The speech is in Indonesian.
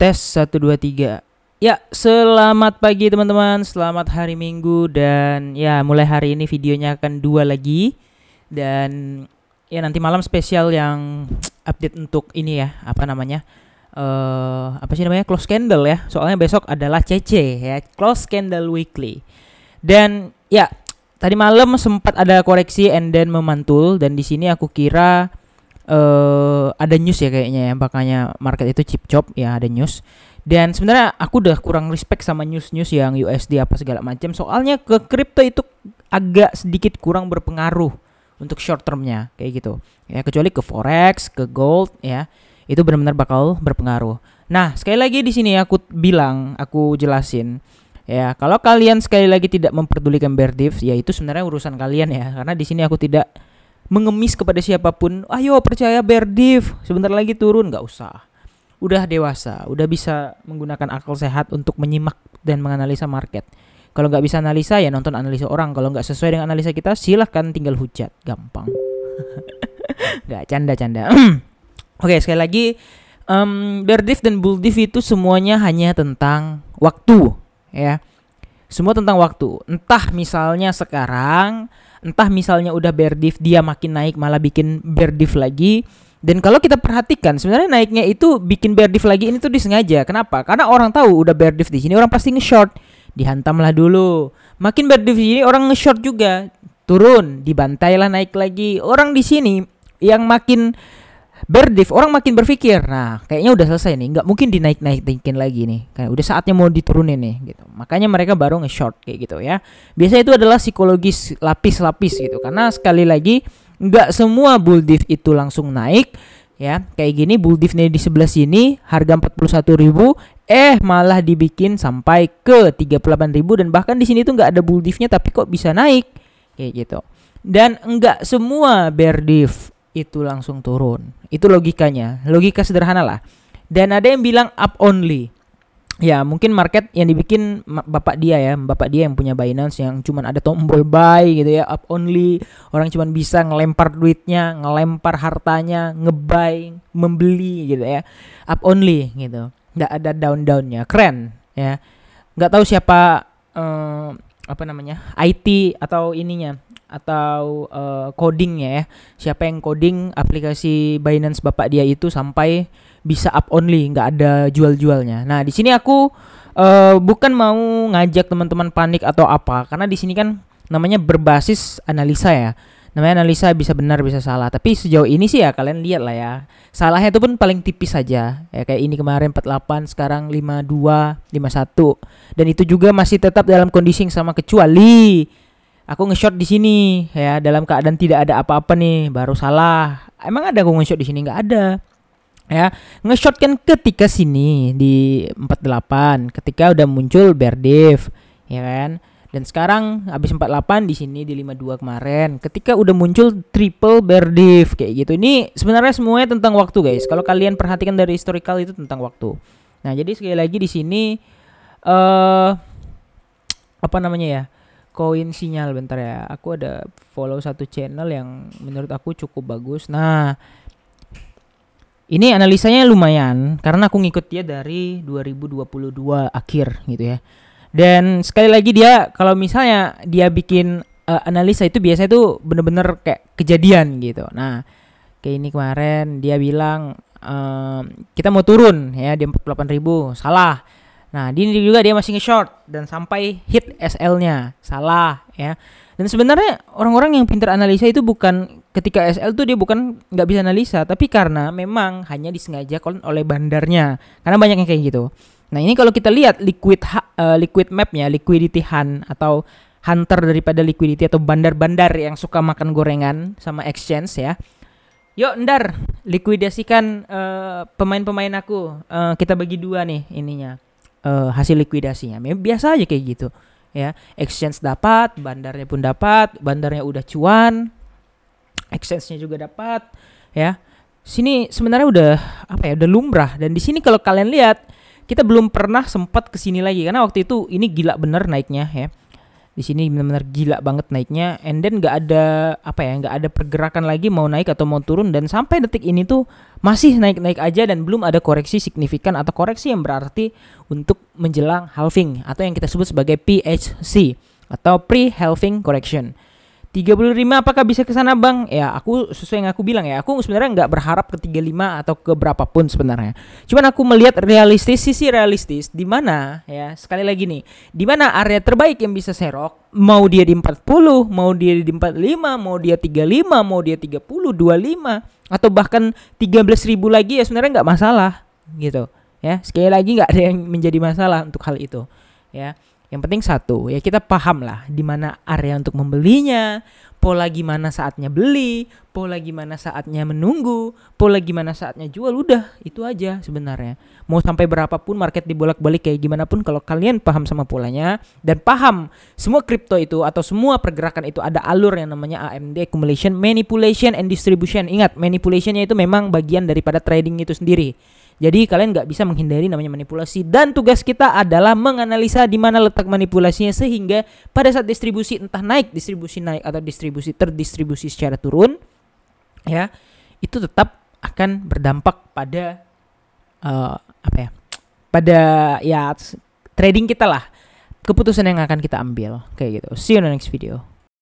Tes 1 2 3. Ya, selamat pagi teman-teman, selamat hari Minggu. Dan ya, mulai hari ini videonya akan 2 lagi. Dan ya, nanti malam spesial yang update untuk ini ya, apa namanya, apa sih namanya, Close Candle ya. Soalnya besok adalah CC ya, Close Candle Weekly. Dan ya, tadi malam sempat ada koreksi and then memantul. Dan di sini aku kira ada news ya kayaknya ya, makanya market itu chip chop ya, ada news. Dan sebenarnya aku udah kurang respect sama news-news yang USD apa segala macam, soalnya ke crypto itu agak sedikit kurang berpengaruh untuk short termnya kayak gitu ya, kecuali ke forex, ke gold ya, itu benar-benar bakal berpengaruh. Nah, sekali lagi di sini aku jelasin ya, kalau kalian sekali lagi tidak memperdulikan bear div, ya itu sebenarnya urusan kalian ya, karena di sini aku tidak mengemis kepada siapapun. Ayo percaya bear div, sebentar lagi turun, nggak usah. Udah dewasa, udah bisa menggunakan akal sehat untuk menyimak dan menganalisa market. Kalau nggak bisa analisa ya nonton analisa orang. Kalau nggak sesuai dengan analisa kita, silahkan tinggal hujat, gampang. Nggak, canda-canda. Oke, sekali lagi, bear div dan bull div itu semuanya hanya tentang waktu ya. Semua tentang waktu. Entah misalnya sekarang, entah misalnya udah bear div, dia makin naik malah bikin bear div lagi. Dan kalau kita perhatikan, sebenarnya naiknya itu bikin bear div lagi ini tuh disengaja. Kenapa? Karena orang tahu udah bear div di sini, orang pasti nge-short. Dihantamlah dulu. Makin bear div di sini, orang nge-short juga. Turun, dibantailah naik lagi. Orang di sini yang makin bear div, orang makin berpikir, nah kayaknya udah selesai nih, nggak mungkin dinaik-naikin lagi nih, kayak udah saatnya mau diturunin nih gitu. Makanya mereka baru nge-short kayak gitu ya. Biasanya itu adalah psikologis lapis-lapis gitu, karena sekali lagi nggak semua bull div itu langsung naik ya. Kayak gini bull div nih di sebelah sini harga 41.000, malah dibikin sampai ke 38.000, dan bahkan di sini tuh nggak ada bull divnya tapi kok bisa naik kayak gitu. Dan nggak semua bear div itu langsung turun. Itu logikanya, logika sederhana lah. Dan ada yang bilang up only. Ya, mungkin market yang dibikin bapak dia yang punya Binance, yang cuman ada tombol buy gitu ya, up only. Orang cuman bisa ngelempar duitnya, ngelempar hartanya, ngebuy, membeli gitu ya. Up only gitu. Nggak ada down-downnya. Keren ya. Nggak tahu siapa apa namanya, IT atau ininya, atau codingnya ya, siapa yang coding aplikasi Binance bapak dia itu sampai bisa up only, nggak ada jual-jualnya. Nah, di sini aku bukan mau ngajak teman-teman panik atau apa, karena di sini kan namanya berbasis analisa ya. Namanya analisa, bisa benar bisa salah. Tapi sejauh ini sih ya kalian lihat lah ya, salahnya itu pun paling tipis saja. Ya kayak ini kemarin 48, sekarang 52, 51. Dan itu juga masih tetap dalam kondisi yang sama, kecuali aku nge-short di sini ya, dalam keadaan tidak ada apa-apa nih, baru salah. Emang ada aku nge-short di sini? Nggak ada. Ya, nge-short kan ketika sini di 48, ketika udah muncul bear div, ya kan? Dan sekarang habis 48 di sini di 52 kemarin, ketika udah muncul triple bear div kayak gitu. Ini sebenarnya semuanya tentang waktu, guys. Kalau kalian perhatikan dari historical itu tentang waktu. Nah, jadi sekali lagi di sini apa namanya ya? Koin sinyal, bentar ya. Aku ada follow satu channel yang menurut aku cukup bagus. Nah, ini analisanya lumayan karena aku ngikut dia dari 2022 akhir gitu ya. Dan sekali lagi dia, kalau misalnya dia bikin analisa itu biasanya tuh bener-bener kayak kejadian gitu. Nah, kayak ini kemarin dia bilang kita mau turun ya di 48.000, salah. Nah, di ini juga dia masih nge-short dan sampai hit SL-nya, salah ya. Dan sebenarnya orang-orang yang pintar analisa itu bukan ketika SL tuh dia bukan nggak bisa analisa, tapi karena memang hanya disengajakan oleh bandarnya. Karena banyak yang kayak gitu. Nah, ini kalau kita lihat liquid mapnya, liquidity hunt atau hunter daripada liquidity atau bandar-bandar yang suka makan gorengan sama exchange ya. Yuk ndar, likuidasikan pemain-pemain aku. Kita bagi dua nih ininya. Hasil likuidasinya. Biasa aja kayak gitu ya. Exchange dapat, bandarnya pun dapat, bandarnya udah cuan, exchange-nya juga dapat ya. Sini sebenarnya udah apa ya, udah lumrah. Dan di sini kalau kalian lihat, kita belum pernah sempat kesini lagi karena waktu itu ini gila bener naiknya ya. Di sini benar-benar gila banget naiknya, and then nggak ada nggak ada pergerakan lagi mau naik atau mau turun, dan sampai detik ini tuh masih naik-naik aja dan belum ada koreksi signifikan atau koreksi yang berarti untuk menjelang halving atau yang kita sebut sebagai PHC atau pre-halving correction. 35 apakah bisa ke sana bang? Ya aku sesuai yang aku bilang ya, aku sebenarnya nggak berharap ke 35 atau ke berapapun sebenarnya. Cuman aku melihat sisi realistis di mana ya, sekali lagi nih, di mana area terbaik yang bisa serok, mau dia di 40, mau dia di 45, mau dia 35, mau dia 30, 25 atau bahkan 13.000 lagi ya sebenarnya nggak masalah gitu ya. Sekali lagi nggak ada yang menjadi masalah untuk hal itu ya. Yang penting satu, ya kita paham lah di mana area untuk membelinya, pola gimana saatnya beli, pola gimana saatnya menunggu, pola gimana saatnya jual, udah itu aja sebenarnya. Mau sampai berapapun market dibolak-balik kayak gimana pun, kalau kalian paham sama polanya dan paham semua kripto itu atau semua pergerakan itu ada alur yang namanya AMD, accumulation, manipulation, and distribution. Ingat, manipulationnya itu memang bagian daripada trading itu sendiri. Jadi kalian nggak bisa menghindari namanya manipulasi, dan tugas kita adalah menganalisa di mana letak manipulasinya sehingga pada saat distribusi entah distribusi naik atau distribusi terdistribusi secara turun ya, itu tetap akan berdampak pada pada ya trading kita lah, keputusan yang akan kita ambil kayak gitu. See you in the next video.